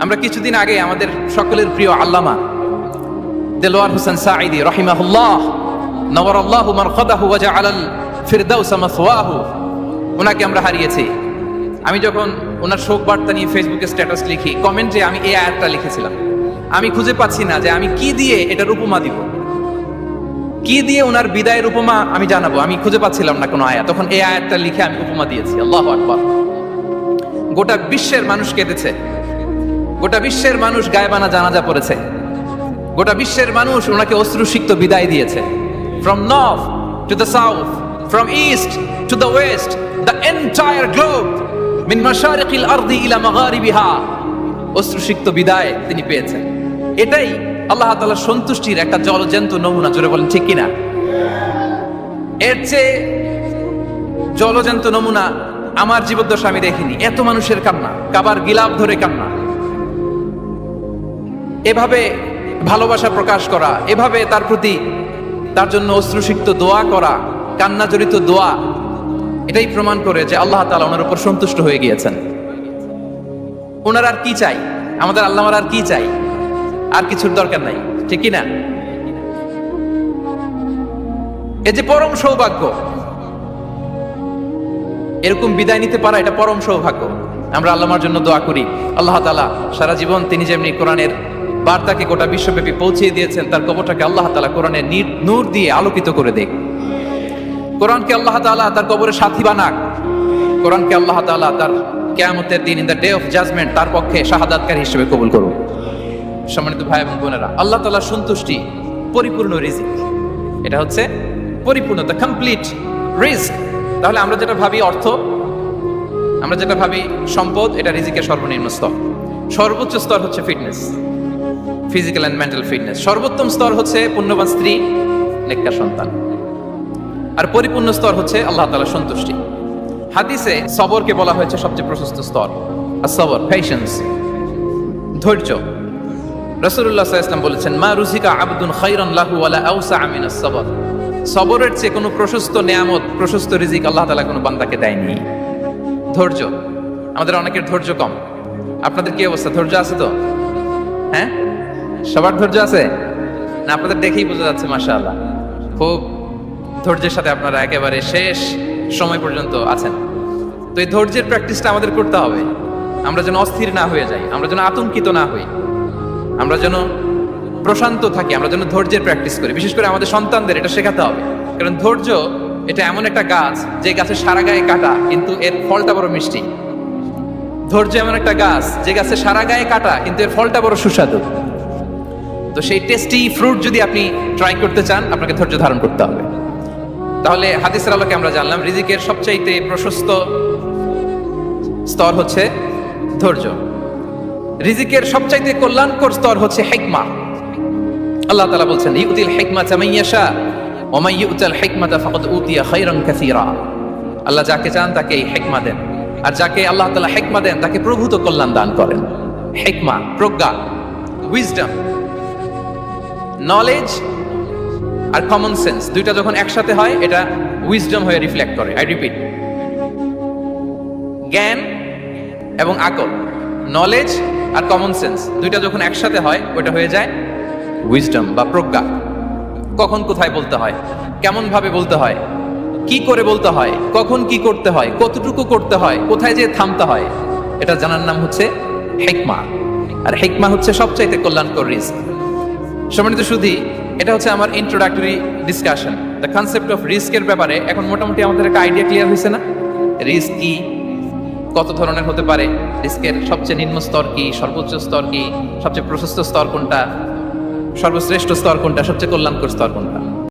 আমরা কিছুদিন আগে আমাদের সকলের প্রিয় আল্লামা দেলোয়ার হোসেন সাঈদী রাহিমাহুল্লাহ নওয়ারাল্লাহু মারকাদাহু ওয়া জাআলাল ফিরদাউসা মাসওয়াহু, ওনাকে আমরা হারিয়েছি। আমি যখন ওনার শোক বার্তা নিয়ে ফেসবুকে স্ট্যাটাস লিখি, কমেন্টে আমি এই আয়াতটা লিখেছিলাম। আমি খুঁজে পাচ্ছি না যে আমি কি দিয়ে এটার উপমা দিব, কি দিয়ে ওনার বিদায়ের উপমা আমি জানাবো। আমি খুঁজে পাচ্ছিলাম না কোনো আয়াত, তখন এই আয়াতটা লিখে আমি উপমা দিয়েছি। আল্লাহু আকবার। গোটা বিশ্বের মানুষ কেঁদেছে, গোটা বিশ্বের মানুষ গায়েবানা জানাজা পড়েছে, গোটা বিশ্বের মানুষ ওনাকে অশ্রুসিক্ত বিদায় দিয়েছে। From north to the south, from east to the west, the entire globe, min mashariqil ardi ila magharibiha, অশ্রুসিক্ত বিদায় তিনি পেয়েছেন। এটাই আল্লাহ তাআলার সন্তুষ্টির একটা জলজ্যান্ত নমুনা। জোরে বলেন ঠিক কিনা? এর চেয়ে জলজ্যান্ত নমুনা আমার জীবদ্দশা আমি দেখিনি। এত মানুষের কান্না, কাবার গিলাফ ধরে কান্না, এভাবে ভালোবাসা প্রকাশ করা, এভাবে তার প্রতি তার জন্য অশ্রুসিক্ত দোয়া করা, কান্না জড়িত দোয়া, এটাই প্রমাণ করে যে আল্লাহ তাআলা ওনার উপর সন্তুষ্ট হয়ে গিয়েছেন। ওনার আর কি চাই? আমাদের আল্লাহর আর কি চাই? আর কিছুর দরকার নাই, ঠিক কি না? এই যে পরম সৌভাগ্য, এরকম বিদায় নিতে পারা, এটা পরম সৌভাগ্য। আমরা আল্লাহর জন্য দোয়া করি, আল্লাহ তাআলা সারা জীবন তিনি যেমনি কোরআনের বার্তাকে গোটা বিশ্বব্যাপী পৌঁছে দিয়েছেন, তার কবরটাকে আল্লাহ তাআলা কোরআনের নূর দিয়ে আলোকিত করে দেখ। কোরআনকে আল্লাহ তাআলা তার কবরের সাথী বানাক। কোরআনকে আল্লাহ তাআলা তার কিয়ামতের দিন, in the day of judgement, তার পক্ষে শাহাদাতকারী হিসেবে কবুল করুন। সম্মানিত ভাই এবং বোনেরা, আল্লাহ তাআলার সন্তুষ্টি পরিপূর্ণ রিজিক, এটা হচ্ছে পরিপূর্ণ, দ্য কমপ্লিট রিস্ক। তাহলে আমরা যেটা ভাবি অর্থ, আমরা যেটা ভাবি সম্পদ, এটা রিজিকের সর্বনিম্ন স্তর। সর্বোচ্চ স্তর হচ্ছে fitness, physical and mental fitness. সর্বোত্তম স্তর হচ্ছে পুণ্যবান স্ত্রী, নেককার সন্তান। আর পরিপূর্ণ স্তর হচ্ছে আল্লাহ তাআলার সন্তুষ্টি। হাদিসে সবরকে বলা হয়েছে সবচেয়ে প্রশস্ত স্তর। as-sabr, পেশেন্স, ধৈর্য। রাসূলুল্লাহ সাল্লাল্লাহু আলাইহি ওয়াসাল্লাম বলেছেন, মা রুজিকা আবদুন খায়রান লাহু ওয়ালা আওসা মিন আস-sabr। সবরের চেয়ে কোনো প্রশস্ত নিয়ামত, প্রশস্ত রিজিক আল্লাহ তাআলা কোনো বান্দাকে দেয়নি। ধৈর্য। আমাদের অনেকের ধৈর্য কম। আপনাদের কি অবস্থা? ধৈর্য আছে তো? হ্যাঁ, সবার ধৈর্য আছে না? আপনাদের দেখেই বোঝা যাচ্ছে মাশাআল্লাহ, খুব ধৈর্যের সাথে আপনারা একেবারে শেষ সময় পর্যন্ত আছেন। তো এই ধৈর্যের প্র্যাকটিসটা আমাদের করতে হবে। আমরা যেন অস্থির না হয়ে যাই, আমরা যেন আতঙ্কিত না হই, আমরা যেন প্রশান্ত থাকি, আমরা যেন ধৈর্যের প্র্যাকটিস করি। বিশেষ করে আমাদের সন্তানদের এটা শেখাতে হবে। কারণ ধৈর্য এটা এমন একটা গাছ, যে গাছে সারা গায়ে কাটা কিন্তু এর ফলটা বড় মিষ্টি। ধৈর্য এমন একটা গাছ, যে গাছে সারা গায়ে কাটা কিন্তু এর ফলটা বড় সুস্বাদু। তো সেই টেস্টি ফ্রুট যদি আপনি ট্রাই করতে চান, আপনাকে ধৈর্য ধারণ করতে হবে। তাহলে হাদিসের আলোকে আমরা জানলাম রিজিকের সবচাইতে প্রশস্ত স্তর হচ্ছে ধৈর্য। রিজিকের সবচাইতে কল্যাণকর স্তর হচ্ছে হিকমা। আল্লাহ তাআলা বলছেন, ইউতিল হিকমাতা মান ইয়াশা ওয়া মান ইউতাল হিকমাতা ফাকাদ উতিয়া খায়রান কাসীরা। আল্লাহ যাকে চান তাকে এই হিকমা দেন, আর যাকে আল্লাহ তাআলা হিকমা দেন তাকে প্রভূত কল্যাণ দান করেন। হিকমা, প্রজ্ঞা, উইজডম, নলেজ আর কমন সেন্স, দুইটা যখন একসাথে হয় এটা উইজডম হয়ে রিফ্লেক্ট করে। আই রিপিট, জ্ঞান এবং আকল, নলেজ আর কমন সেন্স, দুইটা যখন একসাথে হয় ওটা হয়ে যায় উইজডম বা প্রজ্ঞা। কখন কোথায় বলতে হয়, কেমন ভাবে বলতে হয়, কি করে বলতে হয়, কখন কি করতে হয়, কতটুকু করতে হয়, কোথায় যে থামতে হয়, এটা জানার নাম হচ্ছে হিকমা। আর হিকমা হচ্ছে সবচাইতে কল্যাণকর রিস্ক। সম্মানিত সুধী, এটা হচ্ছে আমার introductory discussion. The concept of রিস্কের ব্যাপারে এখন মোটামুটি আমাদের একটা আইডিয়া ক্লিয়ার হয়েছে না? রিস্ক কি, কত ধরনের হতে পারে, রিস্কের সবচেয়ে নিম্ন স্তর কি, সর্বোচ্চ স্তর কি, সবচেয়ে প্রশস্ত স্তর কোনটা, সর্বশ্রেষ্ঠ স্তর কোনটা, সবচেয়ে কল্যাণকর স্তর কোনটা।